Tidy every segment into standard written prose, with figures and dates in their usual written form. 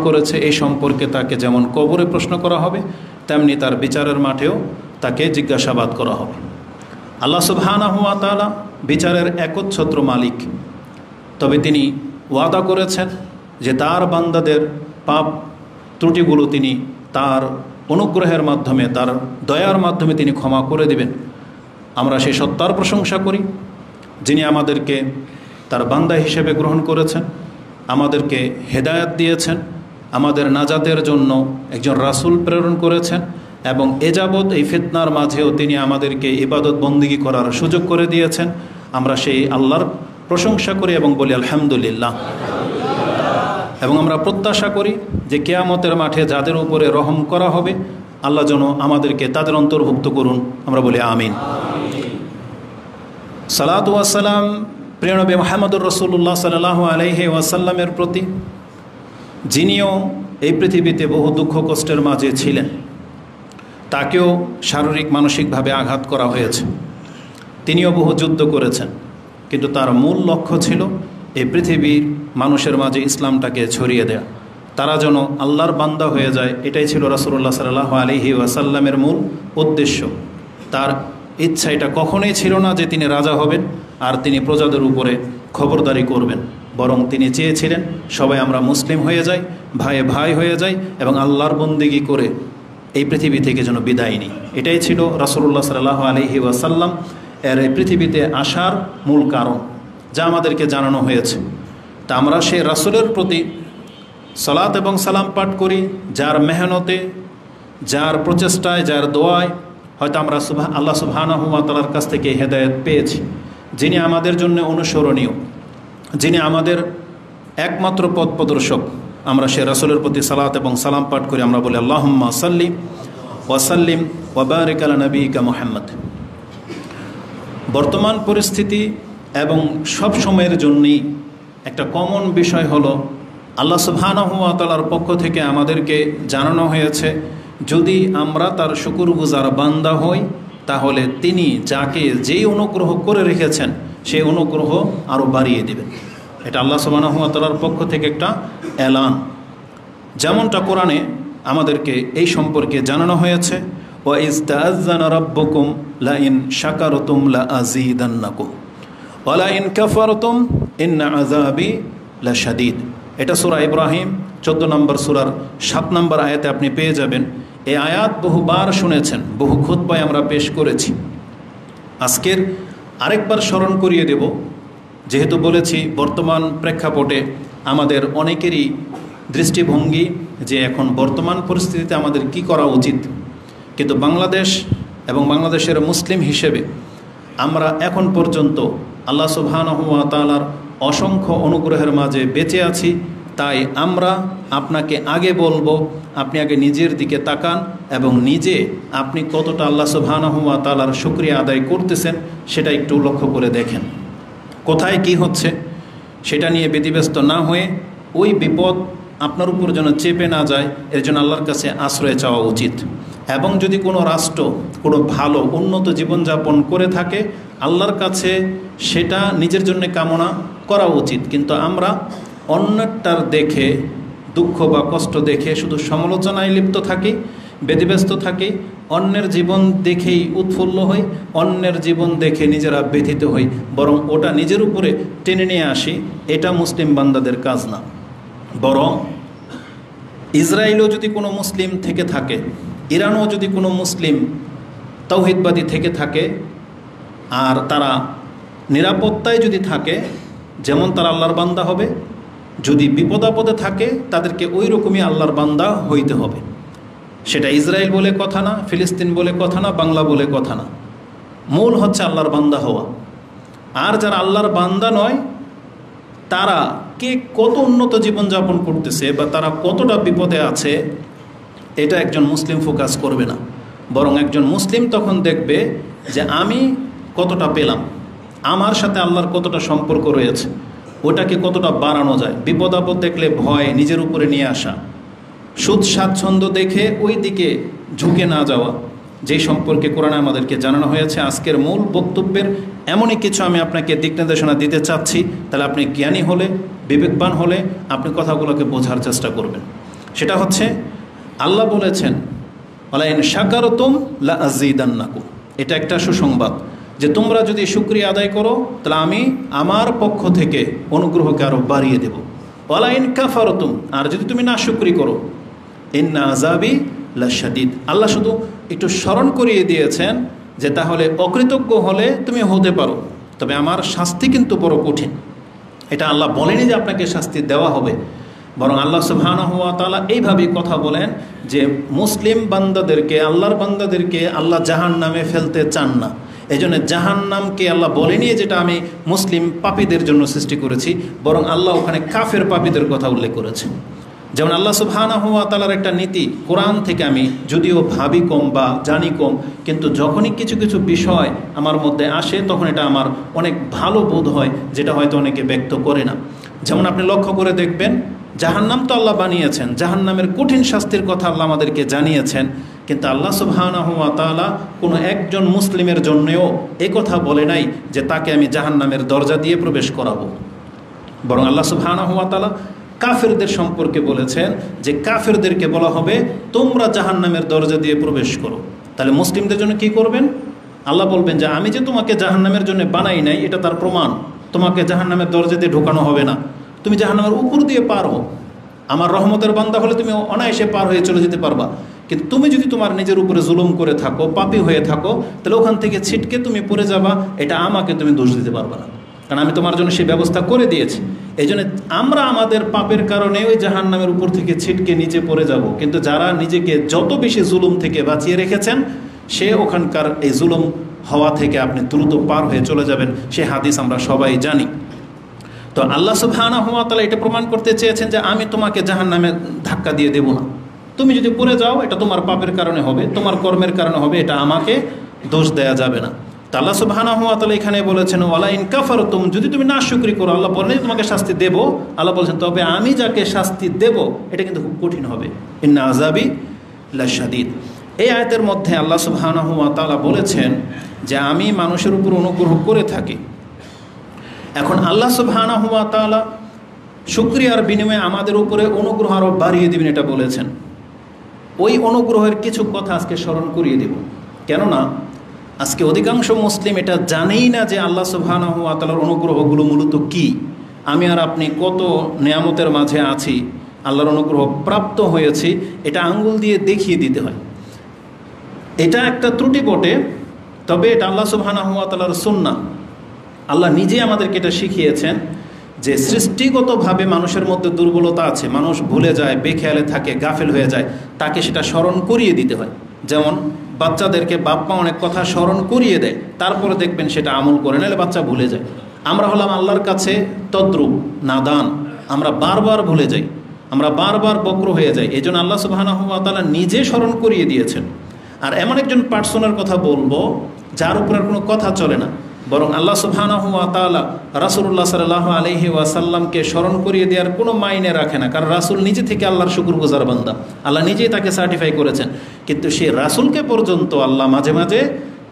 করেছে এই সম্পর্কে তাকে যেমন কবরে প্রশ্ন করা হবে, তেমনি তার বিচারের মাঠেও তাকে জিজ্ঞাসাবাদ করা হবে। আল্লাহ সুবহানাহু ওয়া তাআলা বিচারের একচ্ছত্র মালিক, তবে তিনি ওয়াদা করেছেন যে তার বান্দাদের পাপ ত্রুটিগুলো তিনি তার অনুগ্রহের মাধ্যমে, তার দয়ার মাধ্যমে তিনি ক্ষমা করে দিবেন। আমরা সেই সত্তার প্রশংসা করি যিনি আমাদেরকে তার বান্দা হিসেবে গ্রহণ করেছেন, আমাদেরকে হেদায়েত দিয়েছেন, আমাদের নাজাতের জন্য একজন রাসূল প্রেরণ করেছেন, এবং এ যাবৎ এই ফিতনার মাঝেও তিনি আমাদেরকে ইবাদত বন্দিগি করার সুযোগ করে দিয়েছেন। আমরা সেই আল্লাহর প্রশংসা করি এবং বলি আলহামদুলিল্লাহ। এবং আমরা প্রত্যাশা করি যে কিয়ামতের মাঠে যাদের উপরে রহম করা হবে আল্লাহ যেন আমাদেরকে তাদের অন্তর্ভুক্ত করুন। আমরা বলি আমিন। সালাতু ওয়াস সালাম প্রিয় নবী মুহাম্মদুর রাসূলুল্লাহ সাল্লাল্লাহু আলাইহি ওয়াসাল্লামের প্রতি, যিনিও এই পৃথিবীতে বহু দুঃখ কষ্টের মাঝে ছিলেন, তাকেও শারীরিক মানসিকভাবে আঘাত করা হয়েছে। তিনিও বহু যুদ্ধ করেছেন, কিন্তু তার মূল লক্ষ্য ছিল এই পৃথিবীর মানুষের মাঝে ইসলামটাকে ছড়িয়ে দেয়া, তারা যেন আল্লাহর বান্দা হয়ে যায়। এটাই ছিল রাসূলুল্লাহ সাল্লাল্লাহু আলাইহি ওয়াসাল্লামের মূল উদ্দেশ্য। তার ইচ্ছা এটা কখনোই ছিল না যে তিনি রাজা হবেন আর তিনি প্রজাদের উপরে খবরদারি করবেন, বরং তিনি চেয়েছিলেন সবাই আমরা মুসলিম হয়ে যাই, ভাই ভাই হয়ে যাই এবং আল্লাহর বন্দেগী করে এই পৃথিবী থেকে যেন বিদায় নিই। এটাই ছিল রাসূলুল্লাহ সাল্লাল্লাহু আলাইহি ওয়াসাল্লাম এর এই পৃথিবীতে আসার মূল কারণ, যা আমাদেরকে জানানো হয়েছে। তা আমরা সেই রাসূলের প্রতি সালাত এবং সালাম পাঠ করি, যার মেহনতে, যার প্রচেষ্টায়, যার দোয়ায় হয়তো আমরা আল্লাহ সুবহানাহু ওয়া তাআলার কাছ থেকে হেদায়েত পেয়েছি, যিনি আমাদের জন্য অনুসরণীয়, যিনি আমাদের একমাত্র পথ প্রদর্শক। আমরা সে রাসূলের প্রতি সালাত এবং সালাম পাঠ করি। আমরা বলি আল্লাহুম্মা সাল্লি ওয়া সাল্লিম ওয়া বারিক আলা নবিয়িকা মুহাম্মদ। বর্তমান পরিস্থিতি এবং সব সময়ের জন্যই একটা কমন বিষয় হলো আল্লাহ সুবহানাহু ওয়া তাআলার পক্ষ থেকে আমাদেরকে জানানো হয়েছে যদি আমরা তার শুকরগুজার বান্দা হই তাহলে তিনি যাকে যেই অনুগ্রহ করে রেখেছেন সেই অনুগ্রহ আরও বাড়িয়ে দেবেন। এটা আল্লাহ সুবহানাহু ওয়া তাআলার পক্ষ থেকে একটা এলান, যেমনটা কোরআনে আমাদেরকে এই সম্পর্কে জানানো হয়েছে, ওয়া ইজ তাআযানা রাব্বুকুম লা ইন শাকারতুম লা আযীদান্নাকুম ওয়া লা ইন কাফারতুম ইন্না আযাবি লাশাদীদ। এটা সূরা ইব্রাহিম 14 নম্বর সূরার 7 নম্বর আয়াতে আপনি পেয়ে যাবেন। এই আয়াত বহুবার শুনেছেন, বহু খুতবায় আমরা পেশ করেছি। আজকের আরেকবার স্মরণ করিয়ে দেব, যেহেতু বলেছি বর্তমান প্রেক্ষাপটে আমাদের অনেকেরই দৃষ্টিভঙ্গি যে এখন বর্তমান পরিস্থিতিতে আমাদের কি করা উচিত। কিন্তু বাংলাদেশ এবং বাংলাদেশের মুসলিম হিসেবে আমরা এখন পর্যন্ত আল্লাহ সুবহানাহু ওয়া তাআলার অসংখ্য অনুগ্রহের মাঝে বেঁচে আছি। তাই আমরা আপনাকে আগে বলবো, আপনি আগে নিজের দিকে তাকান এবং নিজে আপনি কতটা আল্লাহ সুবহানাহু ওয়া তাআলার শুকরিয়া আদায় করতেছেন সেটা একটু লক্ষ্য করে দেখেন। কোথায় কি হচ্ছে সেটা নিয়ে ব্যতিব্যস্ত না হয়ে ওই বিপদ আপনার উপর যেন চেপে না যায়, এর জন্য আল্লাহর কাছে আশ্রয় চাওয়া উচিত। এবং যদি কোনো রাষ্ট্র কোনো ভালো উন্নত জীবনযাপন করে থাকে আল্লাহর কাছে সেটা নিজের জন্য কামনা করা উচিত। কিন্তু আমরা অন্যটার দেখে দুঃখ বা কষ্ট দেখে শুধু সমালোচনায় লিপ্ত থাকি, ব্যতিব্যস্ত থাকি, অন্যের জীবন দেখেই উৎফুল্ল হই, অন্যের জীবন দেখে নিজেরা ব্যথিত হই, বরং ওটা নিজের উপরে টেনে নিয়ে আসি। এটা মুসলিম বান্দাদের কাজ না। বরং ইসরায়েলও যদি কোনো মুসলিম থেকে থাকে, ইরানও যদি কোনো মুসলিম তাওহীদবাদী থেকে থাকে, আর তারা নিরাপত্তায় যদি থাকে, যেমন তারা আল্লাহর বান্দা হবে, যদি বিপদাপদে থাকে তাদেরকে ওই রকমই আল্লাহর বান্দা হইতে হবে। সেটা ইসরায়েল বলে কথা না, ফিলিস্তিন বলে কথা না, বাংলা বলে কথা না, মূল হচ্ছে আল্লাহর বান্দা হওয়া। আর যারা আল্লাহর বান্দা নয় তারা কে কত উন্নত জীবনযাপন করতেছে বা তারা কতটা বিপদে আছে এটা একজন মুসলিম ফোকাস করবে না, বরং একজন মুসলিম তখন দেখবে যে আমি কতটা পেলাম, আমার সাথে আল্লাহর কতটা সম্পর্ক রয়েছে, ওটাকে কতটা বাড়ানো যায়। বিপদ আপদ দেখলে ভয় নিজের উপরে নিয়ে আসা, সুদ স্বাচ্ছন্দ্য দেখে ওই দিকে ঝুঁকে না যাওয়া, যেই সম্পর্কে কোরআনে আমাদেরকে জানানো হয়েছে। আজকের মূল বক্তব্যের এমনই কিছু আমি আপনাকে দিক নির্দেশনা দিতে চাচ্ছি, তাহলে আপনি জ্ঞানী হলে, বিবেকবান হলে আপনি কথাগুলোকে বোঝার চেষ্টা করবেন। সেটা হচ্ছে আল্লাহ বলেছেন ওয়ালাইন শাকারতুম লা আযীদান্নাকুম। এটা একটা সুসংবাদ যে তোমরা যদি শুকরিয়া আদায় করো তাহলে আমি আমার পক্ষ থেকে অনুগ্রহকে আরও বাড়িয়ে দেব। ওয়ালাইন কাফারতুম, আর যদি তুমি নাশুকরি করো ইন্না আযাবি লাশাদীদ। আল্লাহ শুধু একটু স্মরণ করিয়ে দিয়েছেন যে তাহলে অকৃতজ্ঞ হলে তুমি হতে পারো, তবে আমার শাস্তি কিন্তু বড় কঠিন। এটা আল্লাহ বলেনি যে আপনাকে শাস্তি দেওয়া হবে, বরং আল্লাহ সুবহানাহু ওয়া তাআলা এইভাবেই কথা বলেন যে মুসলিম বান্দাদেরকে, আল্লাহর বান্দাদেরকে আল্লাহ জাহান্নামে ফেলতে চান না। এই জন্য জাহান্নামকে আল্লাহ বলেনি যেটা আমি মুসলিম পাপীদের জন্য সৃষ্টি করেছি, বরং আল্লাহ ওখানে কাফের পাপীদের কথা উল্লেখ করেছেন। যেমন আল্লাহ সুবহানাহু ওয়া তাআলার একটা নীতি, কোরআন থেকে আমি যদিও ভাবি কম বা জানি কম, কিন্তু যখনই কিছু কিছু বিষয় আমার মধ্যে আসে তখন এটা আমার অনেক ভালো বোধ হয়, যেটা হয়তো অনেকে ব্যক্ত করে না। যেমন আপনি লক্ষ্য করে দেখবেন, জাহান্নাম তো আল্লাহ বানিয়েছেন, জাহান্নামের কঠিন শাস্তির কথা আল্লাহ আমাদেরকে জানিয়েছেন, কিন্তু আল্লাহ সুবহানাহু ওয়া তাআলা কোনো একজন মুসলিমের জন্যেও এ কথা বলে নাই যে তাকে আমি জাহান্নামের দরজা দিয়ে প্রবেশ করাবো। বরং আল্লাহ সুবহানাহু ওয়া তাআলা কাফেরদের সম্পর্কে বলেছেন যে কাফেরদেরকে বলা হবে তোমরা জাহান্নামের দরজা দিয়ে প্রবেশ করো। তাহলে মুসলিমদের জন্য কি করবেন? আল্লাহ বলবেন যে আমি যে তোমাকে জাহান্নামের জন্য বানাই নাই, এটা তার প্রমাণ। তোমাকে জাহান্নামের দরজা দিয়ে ঢোকানো হবে না, তুমি জাহান্নামের উপর দিয়ে পার হও। আমার রহমতের বান্দা হলে তুমি অনায়াসে পার হয়ে চলে যেতে পারবা, কিন্তু তুমি যদি তোমার নিজের উপরে জুলুম করে থাকো, পাপী হয়ে থাকো, তাহলে ওখান থেকে ছিটকে তুমি পড়ে যাবা, এটা আমাকে তুমি দোষ দিতে পারবা না, কারণ আমি তোমার জন্য সেই ব্যবস্থা করে দিয়েছি। এই জন্য আমরা আমাদের পাপের কারণে ওই জাহান্নামের উপর থেকে ছিটকে নিচে পড়ে যাব, কিন্তু যারা নিজেকে যত বেশি জুলুম থেকে বাঁচিয়ে রেখেছেন সে ওখানকার এই জুলুম হওয়া থেকে আপনি দ্রুত পার হয়ে চলে যাবেন, সে হাদিস আমরা সবাই জানি। তো আল্লাহ সুবহানাহু ওয়া তাআলা এটা প্রমাণ করতে চেয়েছেন যে আমি তোমাকে জাহান্নামে ধাক্কা দিয়ে দেব না, তুমি যদি পড়ে যাও এটা তোমার পাপের কারণে হবে, তোমার কর্মের কারণে হবে, এটা আমাকে দোষ দেয়া যাবে না। তা আল্লাহ সুবহানাহু ওয়া তাআলা এখানে বলেছেন ওয়ালা ইন কাফারতুম, যদি তুমি নাশুকরি করো, আল্লাহ বলেন তোমাকে শাস্তি দেব। আল্লাহ বলেছেন তবে আমি যাকে শাস্তি দেব এটা কিন্তু খুব কঠিন হবে, ইন্না আযাবি লাশাদীদ। এই আয়াতের মধ্যে আল্লাহ সুবহানাহু ওয়া তাআলা বলেছেন যে আমি মানুষের উপর অনুগ্রহ করে থাকি। এখন আল্লাহ সুবহানাহু ওয়া তাআলা শুকরিয়ার বিনিময়ে আমাদের উপরে অনুগ্রহ আরও বাড়িয়ে দিবেন এটা বলেছেন। ওই অনুগ্রহের কিছু কথা আজকে স্মরণ করিয়ে দেব, কেননা আজকে অধিকাংশ মুসলিম এটা জানেই না যে আল্লাহ সুবহানাহু ওয়া তাআলার অনুগ্রহগুলো মূলত কি। আমি আর আপনি কত নেয়ামতের মাঝে আছি, আল্লাহর অনুগ্রহ প্রাপ্ত হয়েছি, এটা আঙ্গুল দিয়ে দেখিয়ে দিতে হয়। এটা একটা ত্রুটি বটে, তবে এটা আল্লাহ সুবহানাহু ওয়া তাআলার সুন্নাহ। আল্লাহ নিজে আমাদেরকে এটা শিখিয়েছেন যে সৃষ্টিগতভাবে মানুষের মধ্যে দুর্বলতা আছে, মানুষ ভুলে যায়, বেখেয়ালে থাকে, গাফেল হয়ে যায়, তাকে সেটা স্মরণ করিয়ে দিতে হয়। যেমন বাচ্চাদেরকে বাপ মা অনেক কথা স্মরণ করিয়ে দেয়, তারপরে দেখবেন সেটা আমল করে, নাহলে বাচ্চা ভুলে যায়। আমরা হলাম আল্লাহর কাছে তদ্রূপ নাদান, আমরা বারবার ভুলে যাই, আমরা বারবার বক্র হয়ে যাই। এই জন্য আল্লাহ সুবহানাহু ওয়া তাআলা নিজে স্মরণ করিয়ে দিয়েছেন। আর এমন একজন পার্সনের কথা বলবো যার উপর কোনো কথা চলে না, বরং আল্লাহ সুবহানাহু ওয়া তাআলা রাসূলুল্লাহ সাল্লাল্লাহু আলাইহি ওয়াসাল্লামকে স্মরণ করিয়ে দেওয়ার কোনো মাইনে রাখে না, কারণ রাসূল নিজে থেকে আল্লাহর শুকরগুজার বান্দা, আল্লাহ নিজেই তাকে সার্টিফাই করেছেন। কিন্তু সেই রাসূলকে পর্যন্ত আল্লাহ মাঝে মাঝে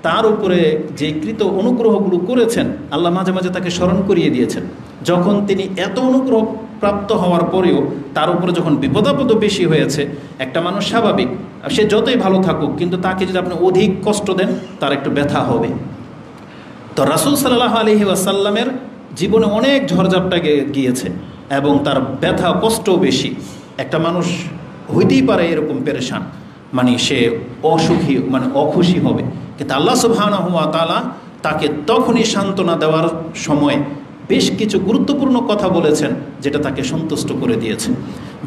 তার উপরে যে কৃত অনুগ্রহগুলো করেছেন আল্লাহ মাঝে মাঝে তাকে স্মরণ করিয়ে দিয়েছেন। যখন তিনি এত অনুগ্রহ প্রাপ্ত হওয়ার পরেও তার উপরে যখন বিপদাপদ বেশি হয়েছে, একটা মানুষ স্বাভাবিক, সে যতই ভালো থাকুক, কিন্তু তাকে যদি আপনি অধিক কষ্ট দেন তার একটু ব্যথা হবে। তো রাসূল সাল্লাল্লাহু আলাইহি ওয়াসাল্লামের জীবনে অনেক ঝড়ঝাপটা গিয়েছে এবং তার ব্যথা কষ্টও বেশি। একটা মানুষ হইতেই পারে এরকম পেরেশান, মানে সে অসুখী, মানে অখুশি হবে, কিন্তু আল্লাহ সুবহানাহু ওয়া তাআলা তাকে তখনই সান্ত্বনা দেওয়ার সময় বেশ কিছু গুরুত্বপূর্ণ কথা বলেছেন যেটা তাকে সন্তুষ্ট করে দিয়েছে।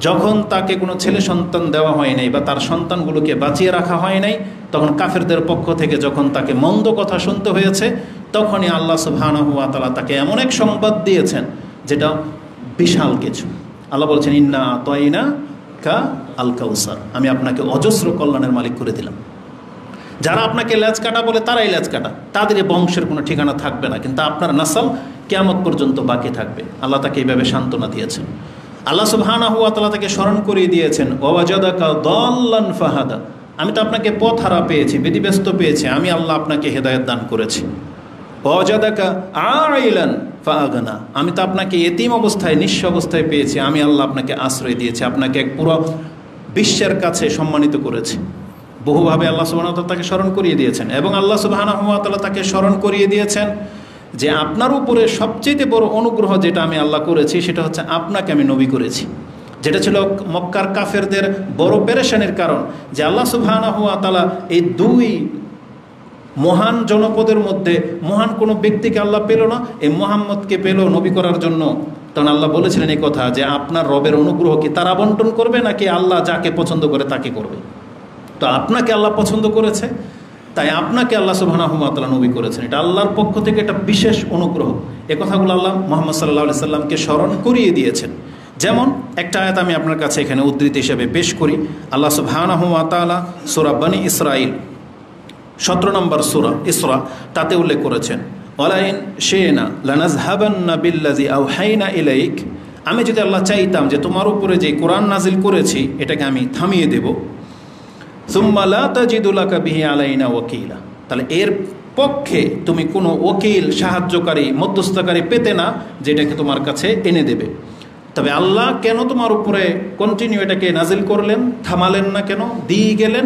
যখন তাকে কোনো ছেলে সন্তান দেওয়া হয় নাই বা তার সন্তানগুলোকে বাঁচিয়ে রাখা হয় নাই, তখন কাফেরদের পক্ষ থেকে যখন তাকে মন্দ কথা শুনতে হয়েছে, তখনই আল্লাহ সুবহানাহু ওয়া তাআলা তাকে এমন এক সংবাদ দিয়েছেন যেটা বিশাল কিছু। আল্লাহ বলছেন ইন্না আতাইনা কা আল কাউসার, আমি আপনাকে অজস্র কল্যাণের মালিক করে দিলাম। যারা আপনাকে লেজ কাটা বলে তারাই লেজ কাটা, তাদের বংশের কোনো ঠিকানা থাকবে না, কিন্তু আপনার নাসল কিয়ামত পর্যন্ত বাকি থাকবে। আল্লাহ তাকে এইভাবে সান্ত্বনা দিয়েছেন। আল্লাহ সুবহানাহু ওয়া তাআলা তাকে স্মরণ করিয়ে দিয়েছেন ওয়াজাদাকা দাল্লান ফাহাদা, আমি তো আপনাকে পথহারা পেয়েছি, বিধিব্যস্ত পেয়েছি, আমি আল্লাহ আপনাকে হেদায়েত দান করেছি। ওয়াজাদাকা আইলান ফাআগনা, আমি তো আপনাকে এতিম অবস্থায়, নিঃস্ব অবস্থায় পেয়েছি, আমি আল্লাহ আপনাকে আশ্রয় দিয়েছি, আপনাকে এক পুরো বিশ্বের কাছে সম্মানিত করেছে। বহুভাবে আল্লাহ সুবহানাহু ওয়া তাআলা তাকে স্মরণ করিয়ে দিয়েছেন, এবং আল্লাহ সুবহানাহু ওয়া তাআলা তাকে স্মরণ করিয়ে দিয়েছেন যে আপনার উপরে সবচেয়ে বড় অনুগ্রহ যেটা আমি আল্লাহ করেছি সেটা হচ্ছে আপনাকে আমি নবী করেছি। যেটা ছিল মক্কার কাফেরদের বড় পেরেশানির কারণ, যে আল্লাহ সুবহানাহু ওয়া তাআলা এই দুই মহান জনপদের মধ্যে মহান কোনো ব্যক্তিকে আল্লাহ পেল না, এই মুহাম্মদকে পেল নবী করার জন্য। তখন আল্লাহ বলেছিলেন এই কথা যে আপনার রবের অনুগ্রহ কি তারা বন্টন করবে নাকি আল্লাহ যাকে পছন্দ করে তাকে করবে? তো আপনাকে আল্লাহ পছন্দ করেছে, তাই আপনাকে আল্লাহ সুবহানাহু ওয়া তাআলা নবী করেছেন। এটা আল্লাহর পক্ষ থেকে একটা বিশেষ অনুগ্রহ। এ কথাগুলো আল্লাহ মুহাম্মদ সাল্লাল্লাহু আলাইহি সাল্লামকে স্মরণ করিয়ে দিয়েছেন। যেমন একটা আয়াত আমি আপনার কাছে এখানে উদ্ধৃতি হিসেবে পেশ করি। আল্লাহ সুবহানাহু ওয়া তাআলা সূরা বনী ইসরাঈল 17 নম্বর সূরা ইসরা তাতে উল্লেখ করেছেন, ওয়ালাইন শি'না লানাযহাবান্না বিল্লাযী আওহাইনা ইলাইক, আমি যদি আল্লাহ চাইতাম যে তোমার উপরে যে কোরআন নাজিল করেছি এটাকে আমি থামিয়ে দেব, সুম্মা লা তাজিদু লাকা বিহি আলাইনা ওয়াকিলা, তাহলে এর পক্ষে তুমি কোনো ওকিল, সাহায্যকারী, মধ্যস্থকারী পেতে না যেটাকে তোমার কাছে এনে দেবে। তবে আল্লাহ কেন তোমার উপরে কন্টিনিউ এটাকে নাজিল করলেন, থামালেন না কেন, দিয়ে গেলেন?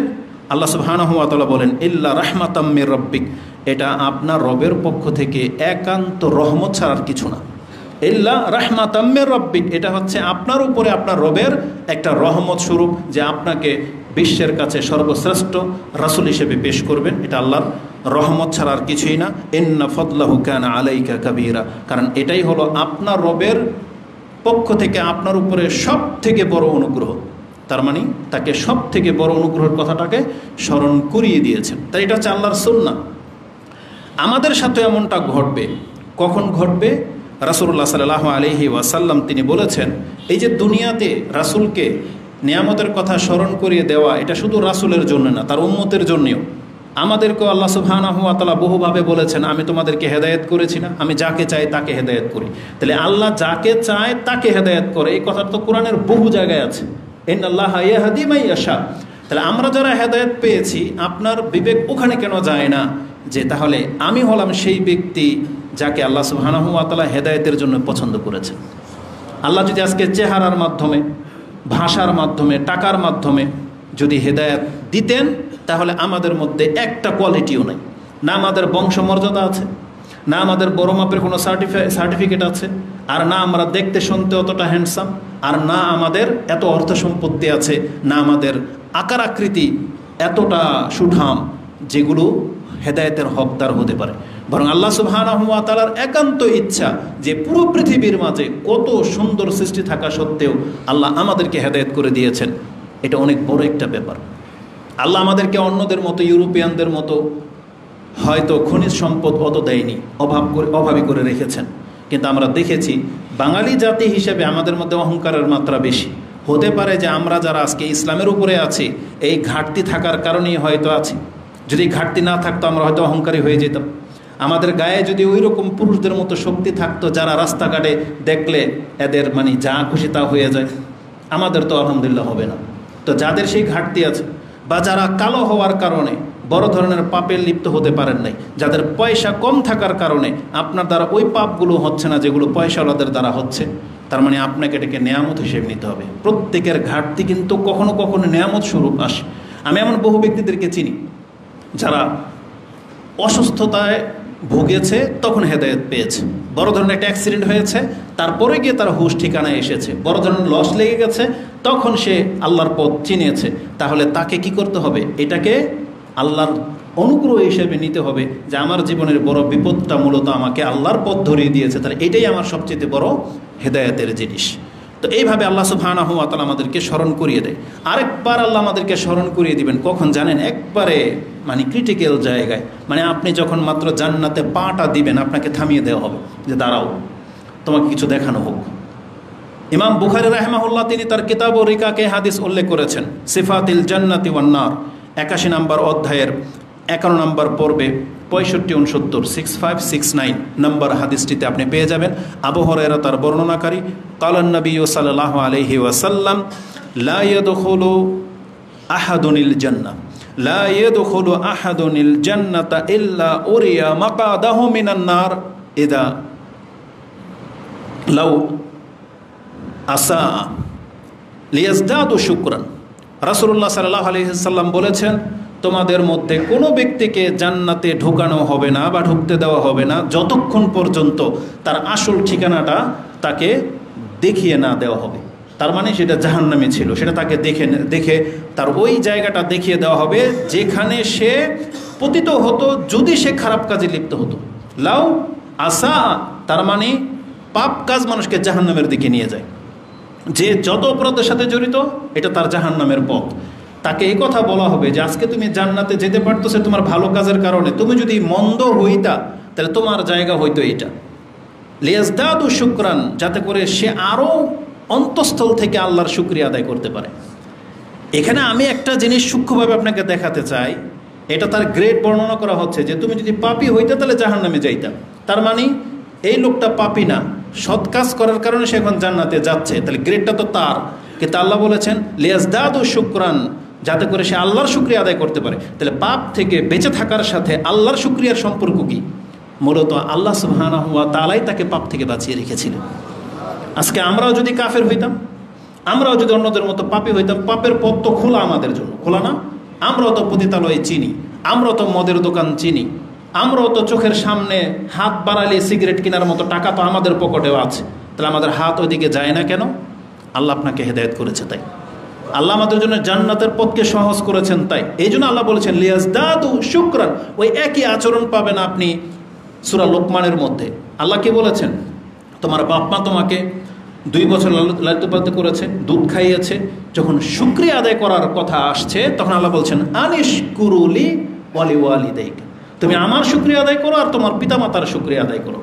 আল্লাহ সুবহানাহু ওয়া তাআলা বলেন, ইল্লা রাহমাতাম মির রাব্বিক, এটা আপনার রবের পক্ষ থেকে একান্ত রহমত ছাড়ার কিছু না। ইল্লা রাহমাতাম মির রাব্বিক, এটা হচ্ছে আপনার উপরে আপনার রবের একটা রহমত স্বরূপ, যে আপনাকে বিশ্বের কাছে সর্বশ্রেষ্ঠ রাসূল হিসেবে পেশ করবেন। এটা আল্লাহর রহমত ছাড়ার কিছুই না। ইন্না ফাদলাহু কানা আলাইকা কাবীরা, কারণ এটাই হলো আপনার রবের পক্ষ থেকে আপনার উপরে সব থেকে বড় অনুগ্রহ। তার মানে তাকে সব থেকে বড় অনুগ্রহের কথাটাকে স্মরণ করিয়ে দিয়েছেন। তাই এটা হচ্ছে আল্লাহর সুন্নাহ। আমাদের সাথে এমনটা ঘটবে, কখন ঘটবে? রাসূলুল্লাহ সাল্লাল্লাহু আলাইহি ওয়াসাল্লাম তিনি বলেছেন, এই যে দুনিয়াতে রাসূলকে নিয়ামতের কথা স্মরণ করিয়ে দেওয়া, এটা শুধু রাসূলের জন্য না, তার উম্মতের জন্যও। আমাদেরকেও আল্লাহ সুবহানাহু ওয়া তাআলা বহুভাবে বলেছেন, আমি তোমাদেরকে হেদায়েত করেছি না, আমি যাকে চাই তাকে হেদায়েত করি। তাহলে আল্লাহ যাকে চায় তাকে হেদায়েত করে, এই কথা তো কোরআনের বহু জায়গায় আছে, ইন্নাল্লাহা ইয়াহদি মান ইয়াশা। তাহলে আমরা যারা হেদায়েত পেয়েছি, আপনার বিবেক ওখানে কেন যায় না যে তাহলে আমি হলাম সেই ব্যক্তি যাকে আল্লাহ সুবহানাহু ওয়া তাআলা হেদায়েতের জন্য পছন্দ করেছেন? আল্লাহ যদি আজকে চেহারার মাধ্যমে, ভাষার মাধ্যমে, টাকার মাধ্যমে যদি হেদায়েত দিতেন, তাহলে আমাদের মধ্যে একটা কোয়ালিটিও নাই। না আমাদের বংশমর্যাদা আছে, না আমাদের বড় মাপের কোনো সার্টিফিকেট আছে, আর না আমরা দেখতে শুনতে অতটা হ্যান্ডসাম, আর না আমাদের এত অর্থ সম্পত্তি আছে, না আমাদের আকার আকৃতি এতটা সুঠাম যেগুলো হেদায়েতের হকদার হতে পারে। বরং আল্লাহ সুবহানাহু ওয়া তাআলার একান্ত ইচ্ছা যে পুরো পৃথিবীর মাঝে কত সুন্দর সৃষ্টি থাকা সত্ত্বেও আল্লাহ আমাদেরকে হেদায়েত করে দিয়েছেন। এটা অনেক বড় একটা ব্যাপার। আল্লাহ আমাদেরকে অন্যদের মতো, ইউরোপিয়ানদের মতো হয়তো খনিজ সম্পদ অত দেয়নি, অভাবী করে রেখেছেন। কিন্তু আমরা দেখেছি বাঙালি জাতি হিসেবে আমাদের মধ্যে অহংকারের মাত্রা বেশি। হতে পারে যে আমরা যারা আজকে ইসলামের উপরে আছি, এই ঘাটতি থাকার কারণেই হয়তো আছি। যদি ঘাটতি না থাকতো আমরা হয়তো অহংকারী হয়ে যেতাম। আমাদের গায়ে যদি ওই রকম পুরুষদের মতো শক্তি থাকতো, যারা রাস্তাঘাটে দেখলে এদের মানে যা খুশি তা হয়ে যায়, আমাদের তো আলহামদুলিল্লাহ হবে না। তো যাদের সেই ঘাটতি আছে, বা যারা কালো হওয়ার কারণে বড় ধরনের পাপে লিপ্ত হতে পারেন নাই, যাদের পয়সা কম থাকার কারণে আপনার দ্বারা ওই পাপগুলো হচ্ছে না যেগুলো পয়সাওয়ালাদের দ্বারা হচ্ছে, তার মানে আপনাকে এটাকে নেয়ামত হিসেবে নিতে হবে। প্রত্যেকের ঘাটতি কিন্তু কখনো কখনো নেয়ামত স্বরূপ আসে। আমি এমন বহু ব্যক্তিদেরকে চিনি যারা অসুস্থতায় ভুগেছে, তখন হেদায়েত পেয়েছে। বড় ধরনের একটা অ্যাক্সিডেন্ট হয়েছে, তারপরে গিয়ে তার হুশ ঠিকানায় এসেছে। বড় ধরনের লস লেগে গেছে, তখন সে আল্লাহর পথ চিনিয়েছে। তাহলে তাকে কি করতে হবে? এটাকে আল্লাহর অনুগ্রহ হিসেবে নিতে হবে যে আমার জীবনের বড় বিপদটা মূলত আমাকে আল্লাহর পথ ধরিয়ে দিয়েছে, তাহলে এটাই আমার সবচেয়ে বড় হেদায়েতের জিনিস। তো এইভাবে আল্লাহ সুবহানাহু ওয়া তাআলা আমাদেরকে স্মরণ করিয়ে দেয়। আরেকবার আল্লাহ আমাদেরকে স্মরণ করিয়ে দিবেন কখন জানেন? একবারে মানে ক্রিটিক্যাল জায়গায়, মানে আপনি যখন মাত্র জান্নাতে পাটা দিবেন, আপনাকে থামিয়ে দেওয়া হবে যে দাঁড়াও, তোমাকে কিছু দেখানো হোক। ইমাম বুখারী রাহিমাহুল্লাহ তিনি তার কিতাব ও রিকাকে হাদিস উল্লেখ করেছেন, সিফাতিল জান্নাতি ওয়ান নার, 81 নম্বর অধ্যায়ের 51 নম্বর পর্বে 65-69 6569 নম্বর হাদিসটিতে আপনি পেয়ে যাবেন। আবু হুরায়রা তার বর্ণনাকারী, কালান নবী সাল্লাল্লাহু আলাইহি ওয়াসাল্লাম, লা ইয়াদখুলু আহাদুনিল জান্নাহ, লা ইয়াদখুলু আহাদুনিল জান্নাতা ইল্লা উরিয়া মাকাদাহু মিনান নার ইদা লাউ আসা লিয়াজদাদু শুকরান রাসূলুল্লাহ সাল্লাল্লাহু আলাইহি ওয়াসাল্লাম বলেছেন, তোমাদের মধ্যে কোনো ব্যক্তিকে জান্নাতে ঢোকানো হবে না বা ঢুকতে দেওয়া হবে না যতক্ষণ পর্যন্ত তার আসল ঠিকানাটা তাকে দেখিয়ে না দেওয়া হবে। তার মানে সেটা জাহান্নামে ছিল, সেটা তাকে দেখে তার ওই জায়গাটা দেখিয়ে দেওয়া হবে যেখানে সে পতিত হতো যদি সে খারাপ কাজে লিপ্ত হতো। লাউ আসা, তার মানে পাপ কাজ মানুষকে জাহান্নামের দিকে নিয়ে যায়। যে যত অপরাধের সাথে জড়িত এটা তার জাহান্নামের পথ। তাকে এই কথা বলা হবে যে আজকে তুমি জান্নাতে যেতে পারতেছো তোমার ভালো কাজের কারণে, তুমি যদি মন্দ হইতা তাহলে তোমার জায়গা হইতো এটা। লিয়াজদাদু শুকরান, যাতে করে সে আরও অন্তঃস্থল থেকে আল্লাহর শুকরিয়া আদায় করতে পারে। এখানে আমি একটা জিনিস সূক্ষ্মভাবে আপনাকে দেখাতে চাই, এটা তার গ্রেড বর্ণনা করা হচ্ছে যে তুমি যদি পাপী হইতে তাহলে জাহান্নামে যাইতা। তার মানে এই লোকটা পাপী না, সৎ কাজ করার কারণে সে এখন জান্নাতে যাচ্ছে, তাহলে গ্রেডটা তো তার। কিন্তু আল্লাহ বলেছেন লিয়াজদাদু শুকরান, যাতে করে সে আল্লাহর শুকরিয়া আদায় করতে পারে। তাহলে পাপ থেকে বেঁচে থাকার সাথে আল্লাহর শুকরিয়ার সম্পর্ক কি? মূলত আল্লাহ সুবহানাহু ওয়া তাআলাই তাকে পাপ থেকে বাঁচিয়ে রেখেছিলেন। আজকে আমরাও যদি কাফের হইতাম, আমরাও যদি অন্যদের মতো পাপী হইতাম, পাপের পথ তো খোলা আমাদের জন্য, খোলা না? আমরাও তো পতিতালয়ে চিনি, আমরাও তো মদের দোকান চিনি, আমরাও তো চোখের সামনে হাত বাড়ালে সিগারেট কেনার মতো টাকা তো আমাদের পকেটেও আছে। তাহলে আমাদের হাত ওইদিকে যায় না কেন? আল্লাহ আপনাকে হেদায়েত করেছে তাই। আল্লাহ আমাদের জন্য জান্নাতের পথকে সহজ করেছেন তাই। এই জন্য আল্লাহ বলেছেন লিয়াজদাদু শুকরান। ওই একই আচরণ পাবেন আপনি সূরা লোকমানের মধ্যে। আল্লাহ কি বলেছেন? তোমার বাপ মা তোমাকে 2 বছর লালিত পালিত করেছে, দুধ খাইয়েছে। যখন শুকরিয়া আদায় করার কথা আসছে তখন আল্লাহ বলছেন আনিশকুরুলি ওয়ালি ওয়ালিদাইক, তুমি আমার শুকরিয়া আদায় করো আর তোমার পিতামাতার শুকরিয়া আদায় করো।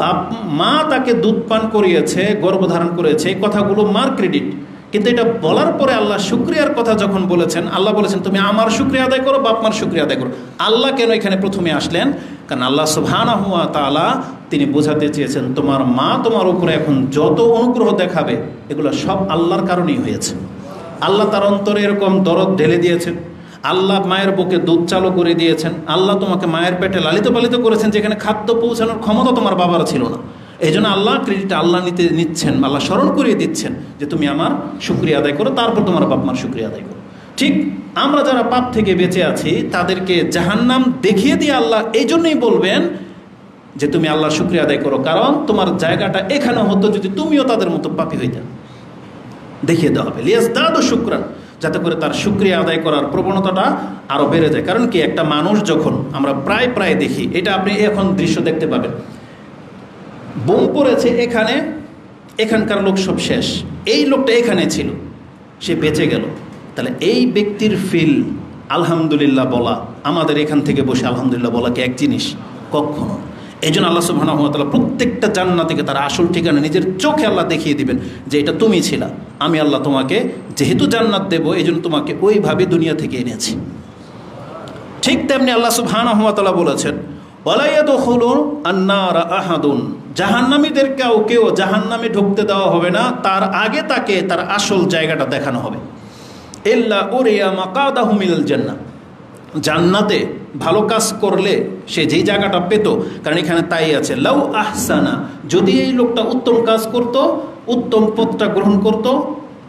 বাপ মা তাকে দুধ পান করিয়েছে, গর্ভধারণ করেছে, এই কথাগুলো মার ক্রেডিট। কিন্তু এটা বলার পরে আল্লাহ শুকরিয়ার কথা যখন বলেছেন, আল্লাহ বলেছেন তুমি আমার শুকরিয়া আদায় করো, বাপ মার শুকরিয়া আদায় করো। আল্লাহ কেন এখানে প্রথমে আসলেন? কারণ আল্লাহ সুবহানাহু ওয়া তাআলা তিনি বোঝাতে চেয়েছেন তোমার মা তোমার উপরে এখন যত অনুগ্রহ দেখাবে এগুলো সব আল্লাহর কারণেই হয়েছে। আল্লাহ তার অন্তরে এরকম দরদ ঢেলে দিয়েছেন, আল্লাহ মায়ের বুকে দুধ চালু করে দিয়েছেন, আল্লাহ তোমাকে মায়ের পেটে লালিত পালিত করেছেন যেখানে খাদ্য পৌঁছানোর ক্ষমতা তোমার বাবার ছিল না। এই জন্য আল্লাহ ক্রেডিট আল্লাহ নিচ্ছেন, আল্লাহ স্মরণ করিয়ে দিচ্ছেন যে তুমি আমার শুকরিয়া আদায় করো, তারপর তোমার বাপ মার শুকরিয়া আদায় করো। ঠিক আমরা যারা পাপ থেকে বেঁচে আছি তাদেরকে জাহান্নাম দেখিয়ে দিয়ে আল্লাহ এই জন্যই বলবেন যে তুমি আল্লাহর শুকরিয়া আদায় করো, কারণ তোমার জায়গাটা এখানে হতো যদি তুমিও তাদের মতো পাপী হইতেন। দেখিয়ে দেওয়া হবে লিয়াজদাদু শুকরান, যাতে করে তার শুকরিয়া আদায় করার প্রবণতাটা আরও বেড়ে যায়। কারণ কি, একটা মানুষ যখন আমরা প্রায় দেখি, এটা আপনি এখন দৃশ্য দেখতে পাবেন, বোম পড়েছে এখানে, এখানকার লোক সব শেষ, এই লোকটা এখানে ছিল, সে বেঁচে গেল। তাহলে এই ব্যক্তির ফিল আলহামদুলিল্লাহ বলা, আমাদের এখান থেকে বসে আলহামদুলিল্লাহ বলা কি এক জিনিস? কখনো। এই জন্য আল্লাহ সুবহানাহু ওয়া তাআলা প্রত্যেকটা জান্নাতীকে তার আসল ঠিকানা নিজের চোখে আল্লাহ দেখিয়ে দিবেন যে এটা তুমি ছিলা, আমি আল্লাহ তোমাকে যেহেতু জান্নাত দেব এই জন্য তোমাকে ওইভাবে দুনিয়া থেকে এনেছি। ঠিক তেমনি আল্লাহ সুবহানাহু ওয়া তাআলা বলেছেন ওয়ালা ইয়াদখুলু আন-নারা আহাদুন, জাহান্নামীদের কেউ জাহান্নামে ঢুকতে দেওয়া হবে না, তার আগে তাকে তার আসল জায়গাটা দেখানো হবে। ইল্লা উরিয়া মাকাদাহু মিনাল জান্নাহ, জান্নাতে ভালো কাজ করলে সে যেই জায়গাটা পেত, কারণ এখানে তাই আছে লাউ আহসানা, যদি এই লোকটা উত্তম কাজ করত, উত্তম পথটা গ্রহণ করত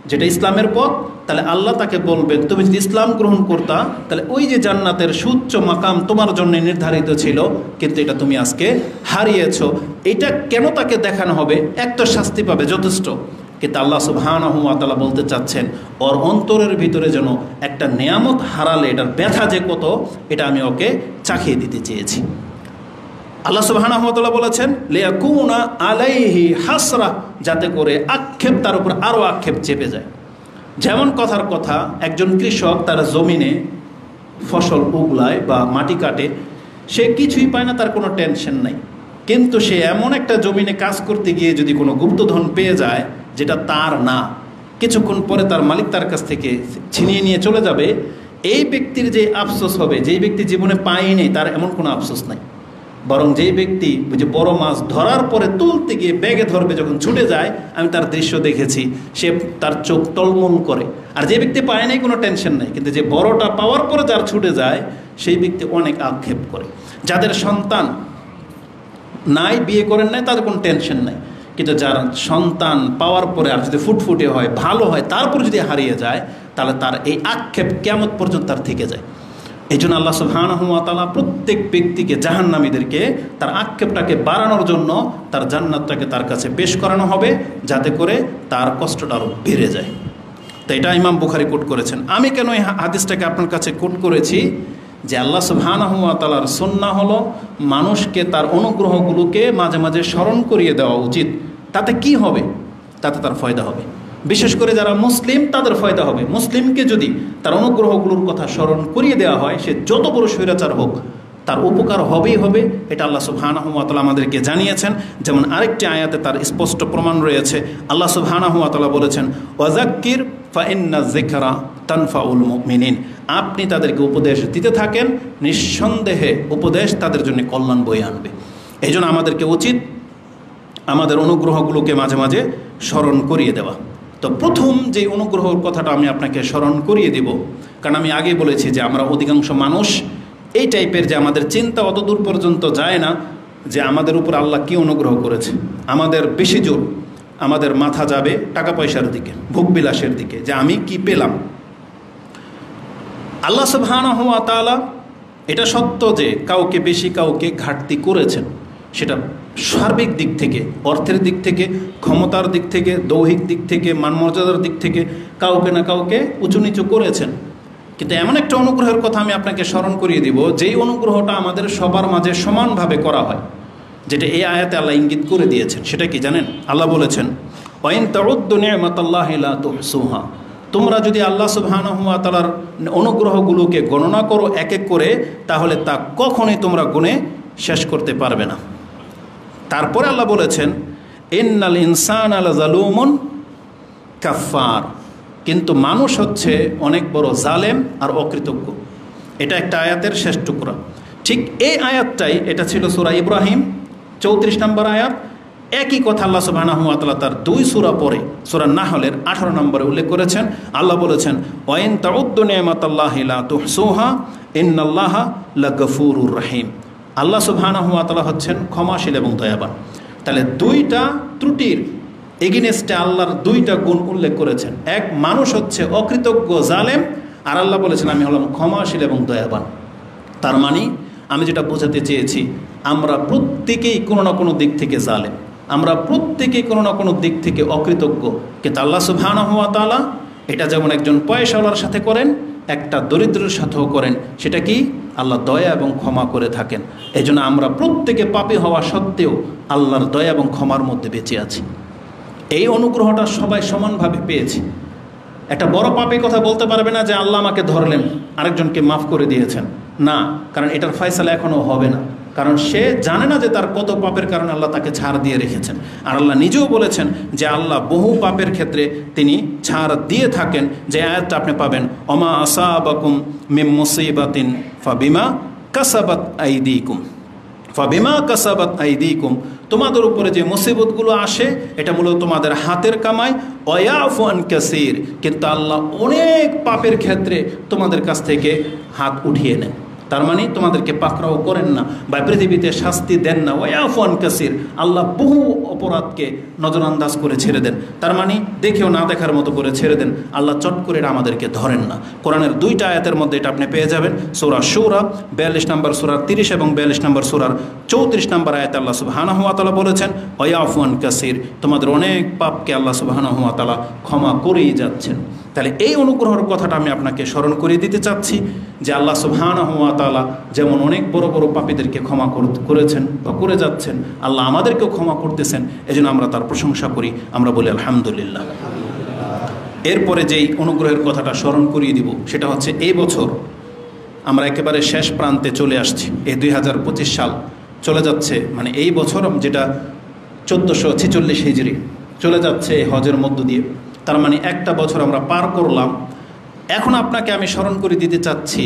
যেটা ইসলামের পথ, তাহলে আল্লাহ তাকে বলবেন তুমি যদি ইসলাম গ্রহণ করতা তাহলে ওই যে জান্নাতের সুউচ্চ মাকাম তোমার জন্য নির্ধারিত ছিল, কিন্তু এটা তুমি আজকে হারিয়েছো। এটা কেন তাকে দেখানো হবে? একটা শাস্তি পাবে যথেষ্ট, কিন্তু আল্লাহ সুবহানাহু ওয়া তাআলা বলতে চাচ্ছেন ওর অন্তরের ভিতরে যেন একটা নেয়ামত হারালে এটার ব্যথা যে কত এটা আমি ওকে চাখিয়ে দিতে চেয়েছি। আল্লাহ সুবহানাহু ওয়া তাআলা বলেছেন লিয়াকুনা আলাইহি হাসরা, যাতে করে আক্ষেপ তার উপর আরও আক্ষেপ চেপে যায়। যেমন কথার কথা, একজন কৃষক তার জমিনে ফসল উগলায় বা মাটি কাটে, সে কিছুই পায় না, তার কোনো টেনশন নাই। কিন্তু সে এমন একটা জমিনে কাজ করতে গিয়ে যদি কোনো গুপ্তধন পেয়ে যায় যেটা তার না, কিছুক্ষণ পরে তার মালিক তার কাছ থেকে ছিনিয়ে নিয়ে চলে যাবে, এই ব্যক্তির যে আফসোস হবে, যেই ব্যক্তি জীবনে পায়নি তার এমন কোনো আফসোস নাই। বরং যেই ব্যক্তি যে বড় মাছ ধরার পরে তুলতে গিয়ে ব্যাগে ধরবে, যখন ছুটে যায়, আমি তার দৃশ্য দেখেছি, সে তার চোখ টলমল করে। আর যে ব্যক্তি পায় নাই কোনো টেনশন নাই, কিন্তু যে বড়টা পাওয়ার পরে যার ছুটে যায় সেই ব্যক্তি অনেক আক্ষেপ করে। যাদের সন্তান নাই, বিয়ে করেন নাই, তাদের কোনো টেনশন নাই, কিন্তু যার সন্তান পাওয়ার পরে আর যদি ফুটফুটে হয়, ভালো হয়, তারপর যদি হারিয়ে যায় তাহলে তার এই আক্ষেপ কিয়ামত পর্যন্ত তার থেকে যায়। এই জন্য আল্লাহ সুবহানাহু ওয়া তাআলা প্রত্যেক ব্যক্তিকে, জাহান্নামীদেরকে তার আক্ষেপটাকে বাড়ানোর জন্য তার জান্নাতটাকে তার কাছে পেশ করানো হবে, যাতে করে তার কষ্টটা আরও বেড়ে যায়। তো এটা ইমাম বুখারী কোট করেছেন। আমি কেন এই হাদিসটাকে আপনার কাছে কোট করেছি, যে আল্লাহ সুবহানাহু ওয়া তাআলার সুন্নাহ হলো মানুষকে তার অনুগ্রহগুলোকে মাঝে মাঝে স্মরণ করিয়ে দেওয়া উচিত। তাতে কি হবে? তাতে তার ফয়দা হবে। বিশেষ করে যারা মুসলিম তাদের ফয়দা হবে। মুসলিমকে যদি তার অনুগ্রহগুলোর কথা স্মরণ করিয়ে দেওয়া হয়, সে যত বড় স্বৈরাচার হোক তার উপকার হবেই হবে। এটা আল্লাহ সুবহানাহু ওয়া তাআলা আমাদেরকে জানিয়েছেন। যেমন আরেকটি আয়াতে তার স্পষ্ট প্রমাণ রয়েছে। আল্লাহ সুবহানাহু ওয়া তাআলা বলেছেন, ওয়াযাক্কির ফাইন্না যিকরা তানফাউল মুমিনিন। আপনি তাদেরকে উপদেশ দিতে থাকেন, নিঃসন্দেহে উপদেশ তাদের জন্য কল্যাণ বয়ে আনবে। এই জন্য আমাদেরকে উচিত আমাদের অনুগ্রহগুলোকে মাঝে মাঝে স্মরণ করিয়ে দেওয়া। তো প্রথম যে অনুগ্রহর কথাটা আমি আপনাকে স্মরণ করিয়ে দেব, কারণ আমি আগে বলেছি যে আমরা অধিকাংশ মানুষ এই টাইপের, যে আমাদের চিন্তা অত দূর পর্যন্ত যায় না যে আমাদের উপর আল্লাহ কী অনুগ্রহ করেছে। আমাদের বেশি জোর, আমাদের মাথা যাবে টাকা পয়সার দিকে, ভোগবিলাসের দিকে, যে আমি কি পেলাম। আল্লাহ সুবহানাহু ওয়া তাআলা এটা সত্য যে কাউকে বেশি কাউকে ঘাটতি করেছেন, সেটা সার্বিক দিক থেকে, অর্থের দিক থেকে, ক্ষমতার দিক থেকে, দৈহিক দিক থেকে, মানমর্যাদার দিক থেকে কাউকে না কাউকে উঁচু নিচু করেছেন। কিন্তু এমন একটা অনুগ্রহের কথা আমি আপনাকে স্মরণ করিয়ে দিব, যেই অনুগ্রহটা আমাদের সবার মাঝে সমানভাবে করা হয়, যেটা এই আয়াতে আল্লাহ ইঙ্গিত করে দিয়েছেন। সেটা কি জানেন? আল্লাহ বলেছেন, ওয়াইন তাউদ্দু নি'মাতাল্লাহি লা তুহসুহা। তোমরা যদি আল্লাহ সুবহানাহু ওয়া তাআলার অনুগ্রহগুলোকে গণনা করো এক এক করে, তাহলে তা কখনোই তোমরা গুণে শেষ করতে পারবে না। তারপরে আল্লাহ বলেছেন, ইন্নাল ইনসানা লাযালুমুন কাফফার। কিন্তু মানুষ হচ্ছে অনেক বড় জালেম আর অকৃতজ্ঞ। এটা একটা আয়াতের শেষ টুকরা। ঠিক এই আয়াতটাই, এটা ছিল সূরা ইব্রাহিম 34 নম্বর আয়াত। একই কথা আল্লাহ সুবহানাহু ওয়া তাআলা তার 2 সূরা পরে সূরা নাহলের 18 নম্বরে উল্লেখ করেছেন। আল্লাহ বলেছেন, ওয়াইন তাউদ্দু নি'মাতাল্লাহি লা তুহসুহা ইন্নাল্লাহা লাগফুরুর রহিম। আল্লাহ সুবহানাহু ওয়া তাআলা হচ্ছেন ক্ষমাশীল এবং দয়াবান। তাহলে দুইটা ত্রুটির এগেইনস্টে আল্লাহর দুইটা গুণ উল্লেখ করেছেন। এক, মানুষ হচ্ছে অকৃতজ্ঞ জালেম, আর আল্লাহ বলেছেন আমি হলাম ক্ষমাশীল এবং দয়াবান। তার মানে আমি যেটা বোঝাতে চেয়েছি, আমরা প্রত্যেকেই কোনো না কোনো দিক থেকে জালেম, আমরা প্রত্যেকেই কোনো না কোনো দিক থেকে অকৃতজ্ঞ। কিন্তু আল্লাহ সুবহানাহু ওয়া তাআলা এটা যেমন একজন পয়সাওয়ালার সাথে করেন, একটা দরিদ্রের সাথেও করেন। সেটা কি? আল্লাহ দয়া এবং ক্ষমা করে থাকেন। এই জন্য আমরা প্রত্যেকে পাপী হওয়া সত্ত্বেও আল্লাহর দয়া এবং ক্ষমার মধ্যে বেঁচে আছি। এই অনুগ্রহটা সবাই সমানভাবে পেয়েছে। একটা বড় পাপী কথা বলতে পারবে না যে আল্লাহ আমাকে ধরলেন, আরেকজনকে মাফ করে দিয়েছেন, না। কারণ এটার ফয়সালা এখনও হবে না, কারণ সে জানে না যে তার কত পাপের কারণে আল্লাহ তাকে ছাড় দিয়ে রেখেছেন। আর আল্লাহ নিজেও বলেছেন যে আল্লাহ বহু পাপের ক্ষেত্রে তিনি ছাড় দিয়ে থাকেন। যে আয়াতটা আপনি পাবেন, ওমা আসাবাকুম মিন মুসিবাতিন ফাবিমা কাসাবাত আইদিকুম, ফাবিমা কাসাবাত আইদিকুম। তোমাদের উপরে যে মুসিবতগুলো আসে এটা মূলত তোমাদের হাতের কামাই। ওয়ায়াফু আন কাসীর, কিন্তু আল্লাহ অনেক পাপের ক্ষেত্রে তোমাদের কাছ থেকে হাত উঠিয়ে নেন। তার মানে তোমাদেরকে পাকড়াও করেন না বা পৃথিবীতে শাস্তি দেন না। ওয়ায়াফু আন কাসীর, আল্লাহ বহু অপরাধকে নজরান্দাজ করে ছেড়ে দেন। তার মানে দেখেও না দেখার মতো করে ছেড়ে দেন। আল্লাহ চট করে আমাদেরকে ধরেন না। কোরআনের 2টা আয়াতের মধ্যে এটা আপনি পেয়ে যাবেন। সূরা শুরা 42 নম্বর সূরার 30 এবং 42 নম্বর সূরার 34 নম্বর আয়াতে আল্লাহ সুবহানাহু ওয়া তাআলা বলেছেন, ওয়ায়াফু আন কাসীর, তোমাদের অনেক পাপকে আল্লাহ সুবহানাহু ওয়া তাআলা ক্ষমা করেই যাচ্ছেন। তাহলে এই অনুগ্রহের কথাটা আমি আপনাকে স্মরণ করিয়ে দিতে চাচ্ছি যে আল্লাহ সুবহানাহু ওয়া তাআলা যেমন অনেক বড় বড় পাপীদেরকে ক্ষমা করেছেন বা করে যাচ্ছেন, আল্লাহ আমাদেরকেও ক্ষমা করতেছেন। এজন্য আমরা তার প্রশংসা করি, আমরা বলি আলহামদুলিল্লাহ। এরপরে যেই অনুগ্রহের কথাটা স্মরণ করিয়ে দিব সেটা হচ্ছে এই বছর আমরা একেবারে শেষ প্রান্তে চলে আসছি। এই 2025 সাল চলে যাচ্ছে, মানে এই বছর যেটা 1446 হিজরি চলে যাচ্ছে এই হজের মধ্য দিয়ে। তার মানে একটা বছর আমরা পার করলাম। এখন আপনাকে আমি স্মরণ করে দিতে চাচ্ছি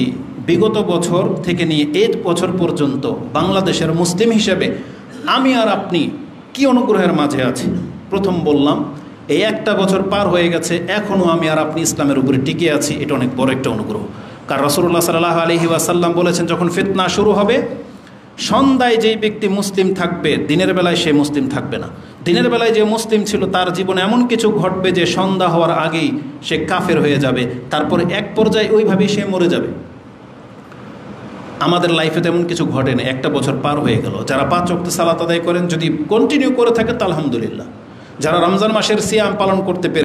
বিগত বছর থেকে নিয়ে এই বছর পর্যন্ত বাংলাদেশের মুসলিম হিসেবে আমি আর আপনি কি অনুগ্রহের মাঝে আছি। প্রথম বললাম এই একটা বছর পার হয়ে গেছে, এখনও আমি আর আপনি ইসলামের উপরে টিকে আছি, এটা অনেক বড় একটা অনুগ্রহ। কারণ রাসূলুল্লাহ সাল্লাল্লাহু আলাইহি ওয়াসাল্লাম বলেছেন, যখন ফিতনা শুরু হবে সন্ধ্যায় যেই ব্যক্তি মুসলিম থাকবে দিনের বেলায় সে মুসলিম থাকবে না। দিনের বেলায় যে মুসলিম ছিল তার জীবনে এমন কিছু ঘটবে যে সন্ধ্যা হওয়ার আগেই সে কাফের হয়ে যাবে, তারপরে এক পর্যায়ে ওইভাবেই সে মরে যাবে। আমাদের লাইফে তেমন কিছু ঘটে না, একটা বছর পার হয়ে গেল। যারা 5 ওয়াক্ত সালাত আদায় করেন যদি কন্টিনিউ করে থাকে তা আলহামদুলিল্লাহ। যারা রমজান মাসের সিয়াম পালন করতে পেরে